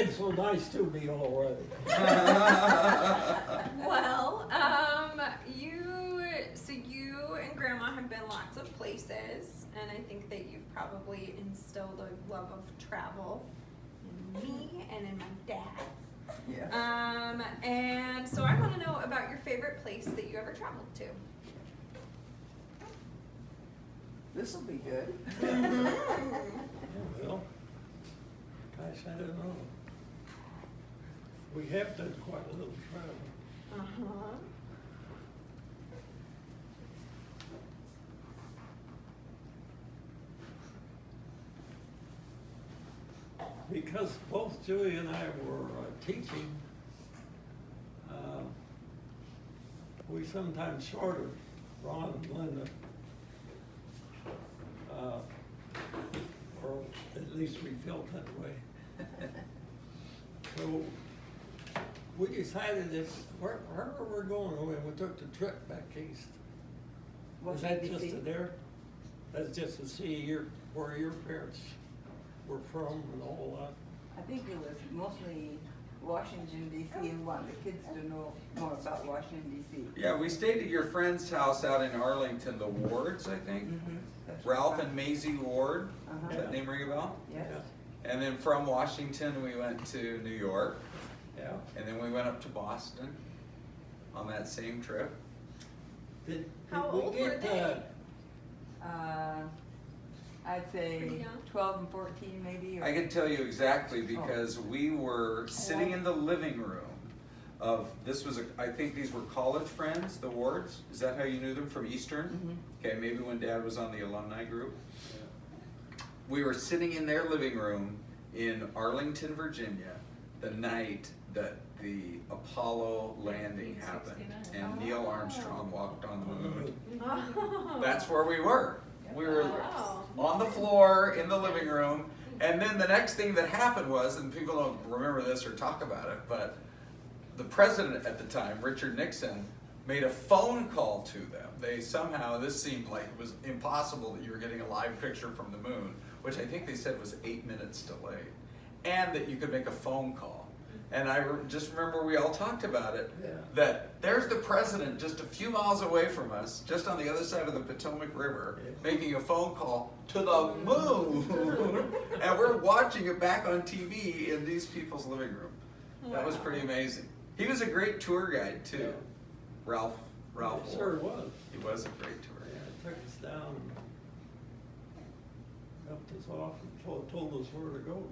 been so nice to me already. Well, you and Grandma have been lots of places, and I think that you've probably instilled a love of travel in me and in my dad. Yeah. And so I want to know about your favorite place that you ever traveled to. This'll be good. Well, gosh, I don't know. We have done quite a little travel. Uh-huh. Because both Julie and I were teaching, we sometimes shorted Ron and Linda. Or at least we felt that way. So we decided that wherever we're going, when we took the trip back east. Was that just to there? That's just to see where your parents were from and all that? I think it was mostly Washington DC and wanted the kids to know more about Washington DC. Yeah, we stayed at your friend's house out in Arlington, the Wards, I think. That's Ralph right. and Maisie Ward, Uh-huh. does that name ring a bell? Yes. And then from Washington, we went to New York, Yeah. and then we went up to Boston on that same trip. How we old get, were they? I'd Pretty say young. 12 and 14 maybe. Or I can tell you exactly because we were sitting in the living room of, I think these were college friends, the Wards. Is that how you knew them, from Eastern? Okay, maybe when Dad was on the alumni group. We were sitting in their living room in Arlington, Virginia, the night that the Apollo landing happened and Neil Armstrong walked on the moon. Oh. That's where we were. We were Wow. on the floor in the living room, and then the next thing that happened was, and people don't remember this or talk about it, but the president at the time, Richard Nixon, made a phone call to them. They somehow, this seemed like it was impossible that you were getting a live picture from the moon, which I think they said was 8 minutes delayed, and that you could make a phone call. And I just remember we all talked about it, that there's the president just a few miles away from us, just on the other side of the Potomac River, making a phone call to the moon, and we're watching it back on TV in these people's living room. That was pretty amazing. He was a great tour guide too, Ralph. It sure was. He was a great tour Yeah, guide. took us down and dropped us off and told us where to go.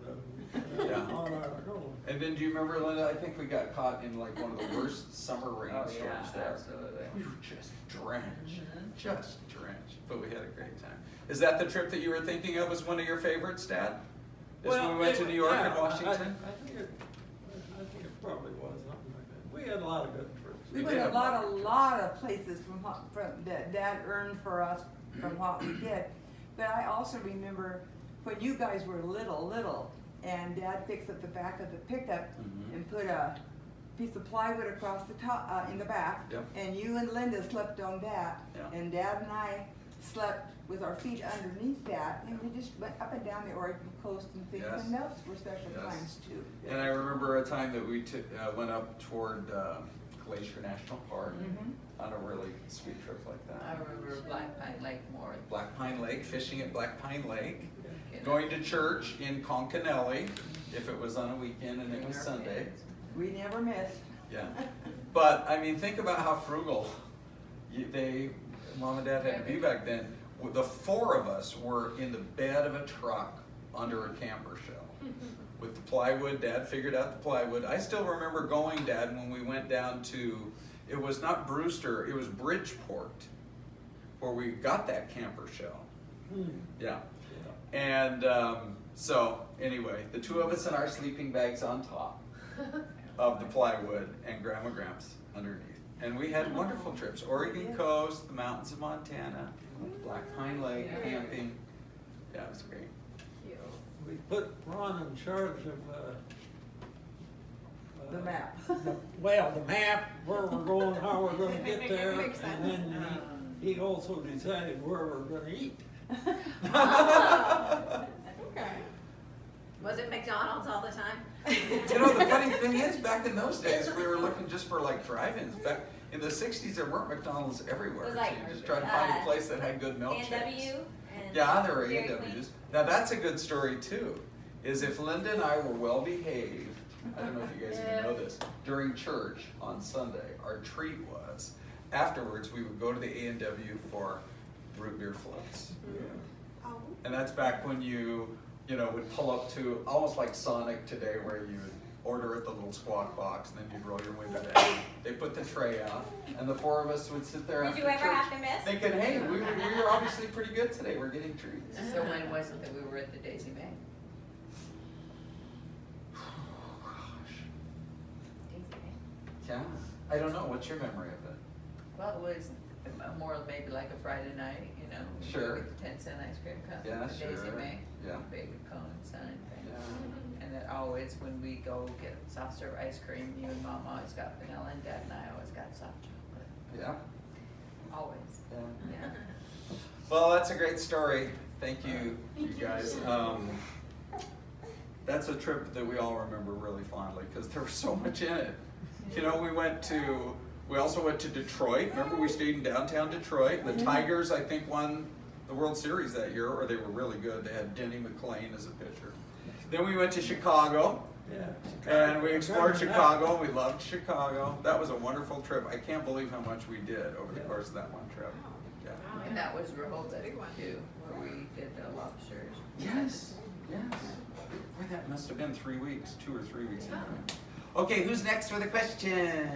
Yeah. On our going. And then do you remember, Linda, I think we got caught in like one of the worst summer rainstorms there. Absolutely. We were just drenched, but we had a great time. Is that the trip that you were thinking of as one of your favorites, Dad? Is when we went to New York and Washington? I think it probably was something like that. We had a lot of good trips. we We went did a lot of places from that Dad earned for us from what we did. But I also remember when you guys were little, and Dad fixed up the back of the pickup and put a piece of plywood across the top in the back, Yep. and you and Linda slept on that, Yeah. and Dad and I slept with our feet underneath that, and we just went up and down the Oregon coast and things, Yes. and those were special Yes. times too. And I remember a time that we went up toward Glacier National Park on a really sweet trip like I that. remember Black Pine Lake more. Black Pine Lake, fishing at Black Pine Lake, going to church in Concanelli if it was on a weekend and it was Sunday. We never missed. Yeah, but I mean, think about how frugal Mom and Dad had to be back then. The four of us were in the bed of a truck under a camper shell with the plywood. Dad figured out the plywood. I still remember going, Dad, when we went down to, it was not Brewster, it was Bridgeport, where we got that camper shell. Yeah. And so anyway, the two of us in our sleeping bags on top of the plywood and Grandma Gramps underneath. And we had wonderful trips. Oregon coast, the mountains of Montana, Black Pine Lake, camping. Yeah, it was great. We put Ron in charge of The map. the map, where we're going, how we're gonna get there, Makes sense. and then he also decided where we're gonna eat. Okay. Was it McDonald's all the time? You know, the funny thing is, back in those days, we were looking just for like drive-ins. Back in the 60s, there weren't McDonald's everywhere. It was So like, you just try to find a place that had good milkshakes. A&W and Yeah, there were Dairy A&Ws. Queen. Now that's a good story too, is if Linda and I were well behaved, I don't know if you guys even know this, during church on Sunday, our treat was, afterwards, we would go to the A&W for root beer floats. Oh. And that's back when you know, would pull up to, almost like Sonic today, where you would order at the little squawk box, and then you'd roll your window down. They put the tray out, and the four of us would sit there Did after you ever church have to miss? thinking, hey, we were obviously pretty good today, we're getting treats. So when was it that we were at the Daisy May? Oh, gosh. Daisy May. Yeah, I don't know, what's your memory of it? Well, it was more maybe like a Friday night, you know. we go Sure. Get the 10-cent ice cream cup. Yeah, the Daisy sure. May. Yeah. Baby cone sign thing. Yeah. And then always when we go get soft serve ice cream, you and Mom always got vanilla, and Dad and I always got soft chocolate. Yeah, Always. yeah. Yeah. Well, that's a great story. Thank you, you guys. That's a trip that we all remember really fondly because there was so much in it. You know, we also went to Detroit. Remember, we stayed in downtown Detroit. The Tigers, I think, won the World Series that year, or they were really good. They had Denny McClain as a pitcher. Then we went to Chicago. Yeah. And we explored Chicago. We loved Chicago. That was a wonderful trip. I can't believe how much we did over the course of that one trip. Yeah. And that was Rehoboth Big one. too, where we did the lobsters. Yes, yes. Boy, that must have been 3 weeks, 2 or 3 weeks. Okay, who's next for the question?